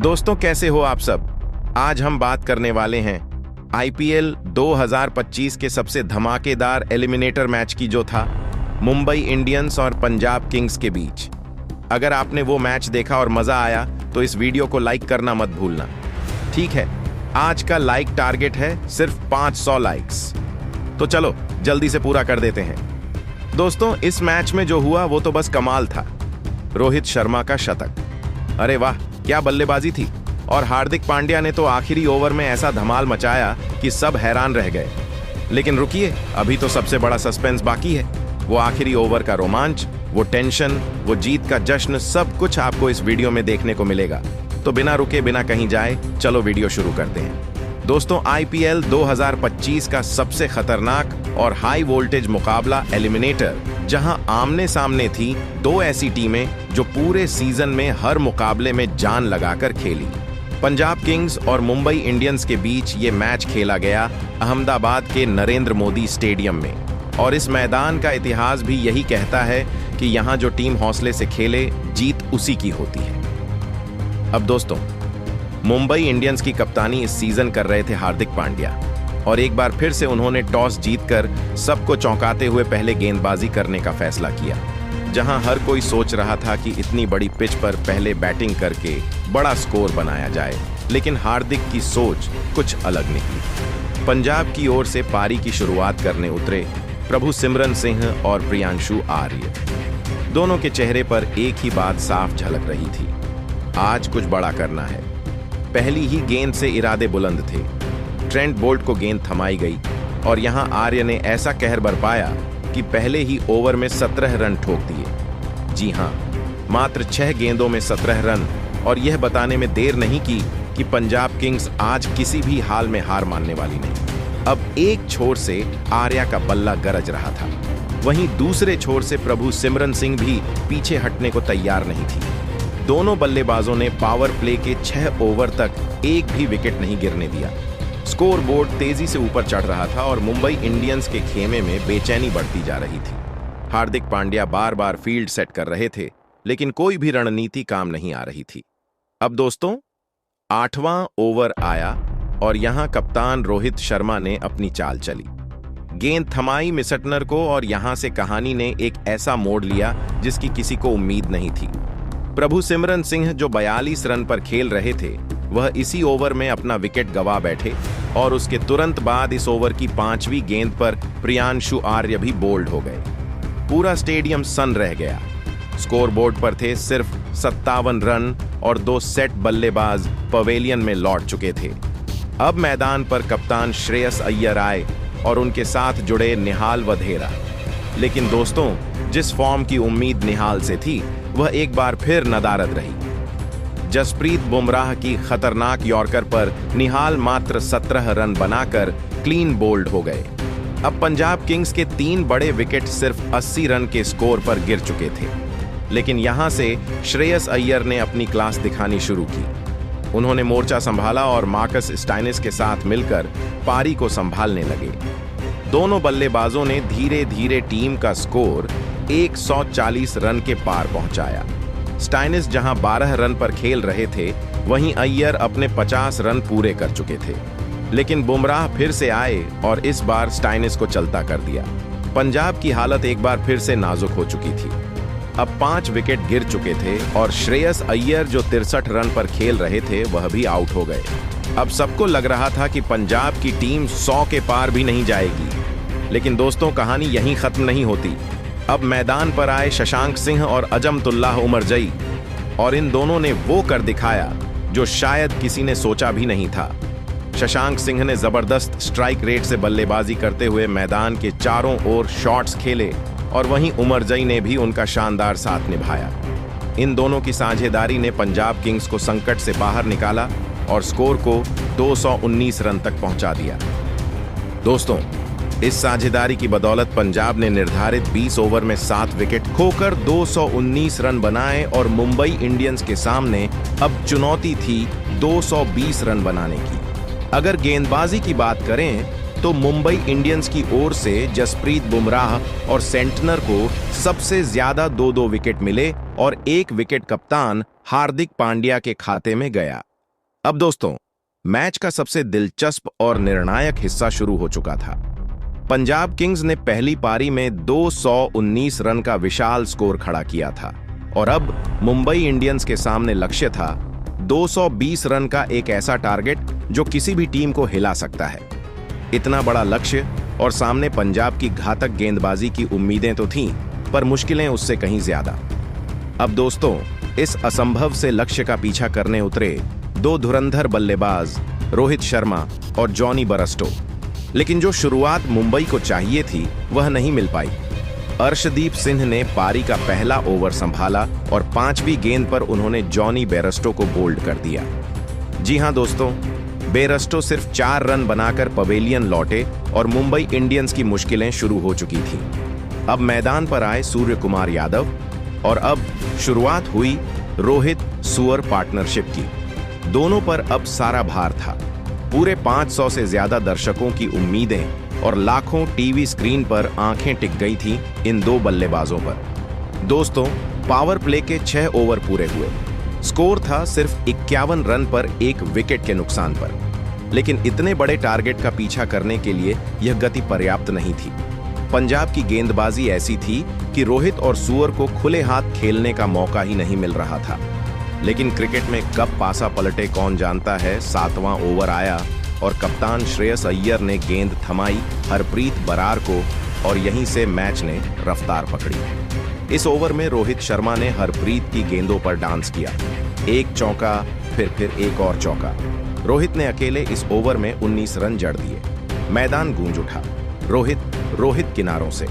दोस्तों, कैसे हो आप सब। आज हम बात करने वाले हैं आईपीएल 2025 के सबसे धमाकेदार एलिमिनेटर मैच की, जो था मुंबई इंडियंस और पंजाब किंग्स के बीच। अगर आपने वो मैच देखा और मजा आया तो इस वीडियो को लाइक करना मत भूलना। ठीक है, आज का लाइक टारगेट है सिर्फ 500 लाइक्स, तो चलो जल्दी से पूरा कर देते हैं। दोस्तों, इस मैच में जो हुआ वो तो बस कमाल था। रोहित शर्मा का शतक, अरे वाह क्या बल्लेबाजी थी। और हार्दिक पांड्या ने तो आखिरी ओवर में ऐसा धमाल मचाया कि सब हैरान रह गए। लेकिन रुकिए, अभी तो सबसे बड़ा सस्पेंस बाकी है। वो आखिरी ओवर का रोमांच, वो टेंशन, वो जीत का जश्न, सब कुछ आपको इस वीडियो में देखने को मिलेगा। तो बिना रुके बिना कहीं जाए चलो वीडियो शुरू करते हैं। दोस्तों, आईपीएल 2025 का सबसे खतरनाक और हाई वोल्टेज मुकाबला एलिमिनेटर, जहां आमने सामने थी दो ऐसी टीमें जो पूरे सीजन में हर मुकाबले में जान लगाकर खेली। पंजाब किंग्स और मुंबई इंडियंस के बीच ये मैच खेला गया अहमदाबाद के नरेंद्र मोदी स्टेडियम में। और इस मैदान का इतिहास भी यही कहता है कि यहां जो टीम हौसले से खेले, जीत उसी की होती है। अब दोस्तों, मुंबई इंडियंस की कप्तानी इस सीजन कर रहे थे हार्दिक पांड्या, और एक बार फिर से उन्होंने टॉस जीतकर सबको चौंकाते हुए पहले गेंदबाजी करने का फैसला किया। जहां हर कोई सोच रहा था कि इतनी बड़ी पिच पर पहले बैटिंग करके बड़ा स्कोर बनाया जाए, लेकिन हार्दिक की सोच कुछ अलग निकली। पंजाब की ओर से पारी की शुरुआत करने उतरे प्रभु सिमरन सिंह और प्रियांशु आर्य। दोनों के चेहरे पर एक ही बात साफ झलक रही थी, आज कुछ बड़ा करना है। पहली ही गेंद से इरादे बुलंद थे। ट्रेंट बोल्ट को गेंद थमाई गई और यहां आर्य ने ऐसा कहर बरपाया कि पहले ही ओवर में 17 रन ठोक दिए। जी हां, मात्र 6 गेंदों में 17 रन, और यह बताने में देर नहीं की कि पंजाब किंग्स आज किसी भी हाल में हार मानने वाली नहीं। अब एक छोर से आर्या का बल्ला गरज रहा था, वहीं दूसरे छोर से प्रभु सिमरन सिंह भी पीछे हटने को तैयार नहीं थी। दोनों बल्लेबाजों ने पावर प्ले के 6 ओवर तक एक भी विकेट नहीं गिरने दिया। स्कोर बोर्ड तेजी से ऊपर चढ़ रहा था और मुंबई इंडियंस के खेमे में बेचैनी बढ़ती जा रही थी। हार्दिक पांड्या बार बार फील्ड सेट कर रहे थे, लेकिन कोई भी रणनीति काम नहीं आ रही थी। अब दोस्तों, 8वां ओवर आया और यहां कप्तान रोहित शर्मा ने अपनी चाल चली। गेंद थमाई मिसटनर को, और यहां से कहानी ने एक ऐसा मोड़ लिया जिसकी किसी को उम्मीद नहीं थी। प्रभु सिमरन सिंह, जो 42 रन पर खेल रहे थे, वह इसी ओवर में अपना विकेट गंवा बैठे, और उसके तुरंत बाद इस ओवर की 5वीं गेंद पर प्रियांशु आर्य भी बोल्ड हो गए। पूरा स्टेडियम सन्न रह गया। स्कोर बोर्ड पर थे सिर्फ 57 रन और 2 सेट बल्लेबाज पवेलियन में लौट चुके थे। अब मैदान पर कप्तान श्रेयस अय्यर आए और उनके साथ जुड़े निहाल वधेरा। लेकिन दोस्तों, जिस फॉर्म की उम्मीद निहाल से थी, वह एक बार फिर नदारद रही। जसप्रीत बुमराह की खतरनाक यॉर्कर पर निहाल मात्र 17 रन बनाकर क्लीन बोल्ड हो गए। अब पंजाब किंग्स के 3 बड़े विकेट सिर्फ 80 रन के स्कोर पर गिर चुके थे। लेकिन यहां से श्रेयस अय्यर ने अपनी क्लास दिखानी शुरू की। उन्होंने मोर्चा संभाला और मार्कस स्टाइनिस के साथ मिलकर पारी को संभालने लगे। दोनों बल्लेबाजों ने धीरे धीरे टीम का स्कोर 140 रन के पार पहुंचाया। स्टाइनिस जहां 12 रन पर खेल रहे थे, वहीं अय्यर अपने 50 रन पूरे कर चुके थे। लेकिन बुमराह फिर से आए और इस बार स्टाइनिस को चलता कर दिया। पंजाब की हालत एक बार फिर से नाजुक हो चुकी थी। अब 5 विकेट गिर चुके थे और श्रेयस अय्यर, जो 63 रन पर खेल रहे थे, वह भी आउट हो गए। अब सबको लग रहा था कि पंजाब की टीम 100 के पार भी नहीं जाएगी। लेकिन दोस्तों, कहानी यहीं खत्म नहीं होती। अब मैदान पर आए शशांक सिंह और अजमतुल्लाह उमरजई, और इन दोनों ने वो कर दिखाया जो शायद किसी ने सोचा भी नहीं था। शशांक सिंह ने जबरदस्त स्ट्राइक रेट से बल्लेबाजी करते हुए मैदान के चारों ओर शॉट्स खेले, और वहीं उमरजई ने भी उनका शानदार साथ निभाया। इन दोनों की साझेदारी ने पंजाब किंग्स को संकट से बाहर निकाला और स्कोर को 219 रन तक पहुंचा दिया। दोस्तों, इस साझेदारी की बदौलत पंजाब ने निर्धारित 20 ओवर में 7 विकेट खोकर 219 रन बनाए, और मुंबई इंडियंस के सामने अब चुनौती थी 220 रन बनाने की। अगर गेंदबाजी की बात करें तो मुंबई इंडियंस की ओर से जसप्रीत बुमराह और सेंटनर को सबसे ज्यादा 2-2 विकेट मिले, और 1 विकेट कप्तान हार्दिक पांड्या के खाते में गया। अब दोस्तों, मैच का सबसे दिलचस्प और निर्णायक हिस्सा शुरू हो चुका था। पंजाब किंग्स ने पहली पारी में 219 रन का विशाल स्कोर खड़ा किया था और अब मुंबई इंडियंस के सामने लक्ष्य था 220 रन का एक ऐसा टारगेट जो किसी भी टीम को हिला सकता है। इतना बड़ा लक्ष्य और सामने पंजाब की घातक गेंदबाजी की उम्मीदें तो थीं, पर मुश्किलें उससे कहीं ज्यादा। अब दोस्तों, इस असंभव से लक्ष्य का पीछा करने उतरे दो धुरंधर बल्लेबाज रोहित शर्मा और जॉनी बेयरस्टो, लेकिन जो शुरुआत मुंबई को चाहिए थी वह नहीं मिल पाई। अर्शदीप सिंह ने पारी का पहला ओवर संभाला और 5वीं गेंद पर उन्होंने जॉनी बेयरस्टो को बोल्ड कर दिया। जी हां दोस्तों, बेयरस्टो सिर्फ 4 रन बनाकर पवेलियन लौटे और मुंबई इंडियंस की मुश्किलें शुरू हो चुकी थीं। अब मैदान पर आए सूर्य कुमार यादव और अब शुरुआत हुई रोहित सुअर पार्टनरशिप की। दोनों पर अब सारा भार था। पूरे 500 से ज्यादा दर्शकों की उम्मीदें और लाखों टीवी स्क्रीन पर आंखें टिक गई थीं इन दो बल्लेबाजों पर। दोस्तों, पावर प्ले के 6 ओवर पूरे हुए। स्कोर था सिर्फ 51 रन पर 1 विकेट के नुकसान पर, लेकिन इतने बड़े टारगेट का पीछा करने के लिए यह गति पर्याप्त नहीं थी। पंजाब की गेंदबाजी ऐसी थी कि रोहित और सुअर को खुले हाथ खेलने का मौका ही नहीं मिल रहा था। लेकिन क्रिकेट में कब पासा पलटे कौन जानता है। 7वां ओवर आया और कप्तान श्रेयस अय्यर ने गेंद थमाई हरप्रीत बरार को और यहीं से मैच ने रफ्तार पकड़ी। इस ओवर में रोहित शर्मा ने हरप्रीत की गेंदों पर डांस किया। एक चौका, फिर एक और चौका। रोहित ने अकेले इस ओवर में 19 रन जड़ दिए। मैदान गूंज उठा, रोहित किनारों से।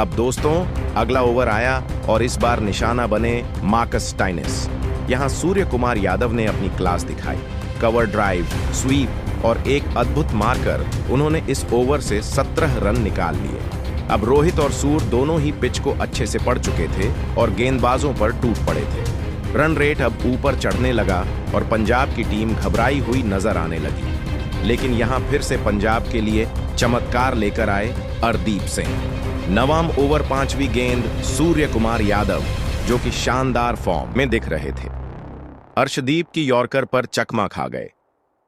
अब दोस्तों, अगला ओवर आया और इस बार निशाना बने मार्कस स्टोइनिस। यहां सूर्य कुमार यादव ने अपनी क्लास दिखाई। कवर ड्राइव, स्वीप और एक अद्भुत मार्कर उन्होंने इस ओवर से 17 रन निकाल लिए। अब रोहित और सूर्य दोनों ही पिच को अच्छे से पढ़ चुके थे और गेंदबाजों पर टूट पड़े थे। रन रेट अब ऊपर चढ़ने लगा और पंजाब की टीम घबराई हुई नजर आने लगी। लेकिन यहां फिर से पंजाब के लिए चमत्कार लेकर आए अर्शदीप सिंह। 9वां ओवर 5वीं गेंद सूर्य कुमार यादव, जो कि शानदार फॉर्म में दिख रहे थे, अर्शदीप की यॉर्कर पर चकमा खा गए।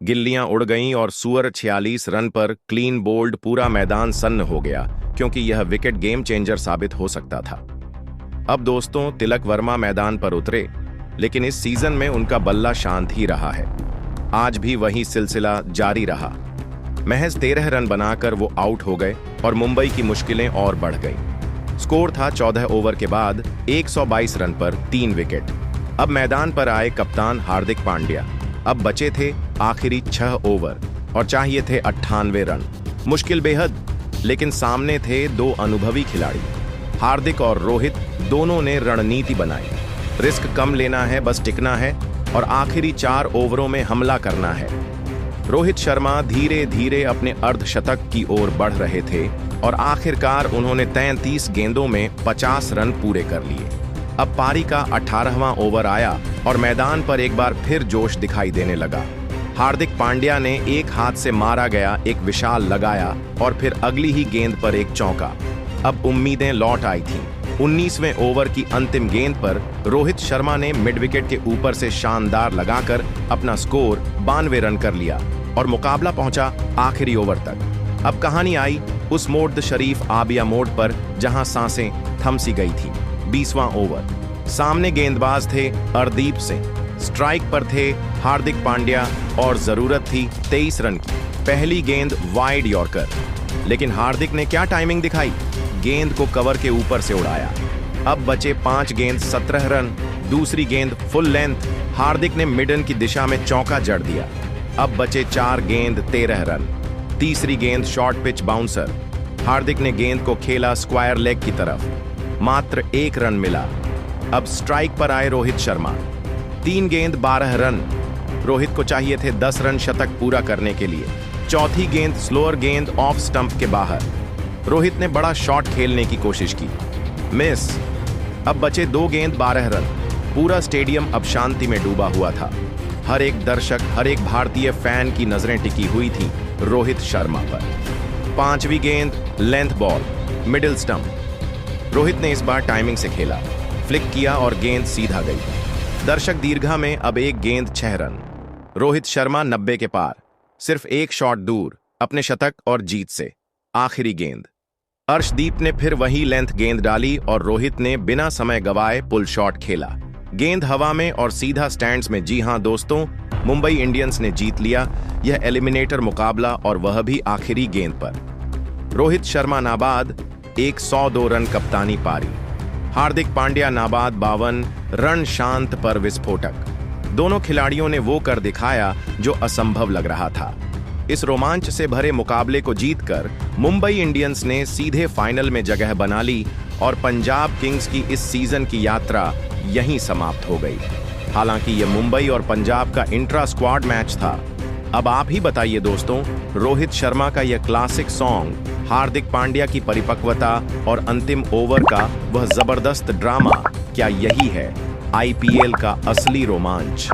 गिल्लियां उड़ गईं और सुअर 46 रन पर क्लीन बोल्ड। पूरा मैदान सन्न हो गया क्योंकि यह विकेट गेम चेंजर साबित हो सकता था। अब दोस्तों, तिलक वर्मा मैदान पर उतरे, लेकिन इस सीजन में उनका बल्ला शांत ही रहा है। आज भी वही सिलसिला जारी रहा। महज 13 रन बनाकर वो आउट हो गए और मुंबई की मुश्किलें और बढ़ गईं। स्कोर था 14 ओवर के बाद 122 रन पर 3 विकेट। अब मैदान पर आए कप्तान हार्दिक पांड्या। अब बचे थे आखिरी 6 ओवर और चाहिए थे 98 रन। मुश्किल बेहद, लेकिन सामने थे 2 अनुभवी खिलाड़ी। हार्दिक और रोहित दोनों ने रणनीति बनाई। रिस्क कम लेना है, बस टिकना है और आखिरी 4 ओवरों में हमला करना है। रोहित शर्मा धीरे धीरे अपने अर्धशतक की ओर बढ़ रहे थे और आखिरकार उन्होंने 33 गेंदों में 50 रन पूरे कर लिए। अब पारी का 18वां ओवर आया और मैदान पर एक बार फिर जोश दिखाई देने लगा। हार्दिक पांड्या ने एक हाथ से मारा गया एक विशाल लगाया और फिर अगली ही गेंद पर एक चौका। अब उम्मीदें लौट आई थीं। 19वें ओवर की अंतिम गेंद पर रोहित शर्मा ने मिड विकेट के ऊपर से शानदार लगाकर अपना स्कोर 92 रन कर लिया और मुकाबला पहुंचा आखिरी ओवर तक। अब कहानी आई उस मोड़ द शरीफ आबिया मोड़ पर जहां सांसें थम सी गई थी। 20वां ओवर, सामने गेंदबाज थे अर्शदीप सिंह, स्ट्राइक पर थे हार्दिक पांड्या और जरूरत थी 23 रन की। पहली गेंद वाइड यॉर्कर, लेकिन हार्दिक ने क्या टाइमिंग दिखाई, गेंद को कवर के ऊपर से उड़ाया। अब बचे 5 गेंद 17 रन। दूसरी गेंद फुल लेंथ, हार्दिक ने मिडन की दिशा में चौका जड़ दिया। अब बचे 4 गेंद 13 रन। तीसरी गेंद शॉर्ट पिच बाउंसर, हार्दिक ने गेंद को खेला स्क्वायर लेग की तरफ, मात्र 1 रन मिला। अब स्ट्राइक पर आए रोहित शर्मा। 3 गेंद 12 रन। रोहित को चाहिए थे 10 रन शतक पूरा करने के लिए। चौथी गेंद स्लोअर गेंद ऑफ स्टंप के बाहर। रोहित ने बड़ा शॉट खेलने की कोशिश की, मिस। अब बचे 2 गेंद 12 रन। पूरा स्टेडियम अब शांति में डूबा हुआ था। हर एक दर्शक, हर एक भारतीय फैन की नजरें टिकी हुई थी रोहित शर्मा पर। 5वीं गेंद length ball, middle stump. Rohit ने इस बार टाइमिंग से खेला, फ्लिक किया और गेंद सीधा गई। दर्शक दीर्घा में अब एक गेंद 6 रन। रोहित शर्मा 90 के पार, सिर्फ एक शॉट दूर अपने शतक और जीत से। आखिरी गेंद, अर्शदीप ने फिर वही लेंथ गेंद डाली और रोहित ने बिना समय गवाए पुल शॉट खेला। गेंद हवा में और सीधा स्टैंड्स में। जी हां दोस्तों, मुंबई इंडियंस ने जीत लिया यह एलिमिनेटर मुकाबला, और वह भी आखिरी गेंद पर। रोहित शर्मा नाबाद 102 रन कप्तानी पारी, हार्दिक पांड्या नाबाद 52 रन शांत पर विस्फोटक। दोनों खिलाड़ियों ने वो कर दिखाया जो असंभव लग रहा था। इस रोमांच से भरे मुकाबले को जीतकर मुंबई इंडियंस ने सीधे फाइनल में जगह बना ली और पंजाब किंग्स की इस सीजन की यात्रा यहीं समाप्त हो गई। हालांकि यह मुंबई और पंजाब का इंट्रा स्क्वाड मैच था। अब आप ही बताइए दोस्तों, रोहित शर्मा का यह क्लासिक सॉन्ग, हार्दिक पांड्या की परिपक्वता और अंतिम ओवर का वह जबरदस्त ड्रामा, क्या यही है आईपीएल का असली रोमांच?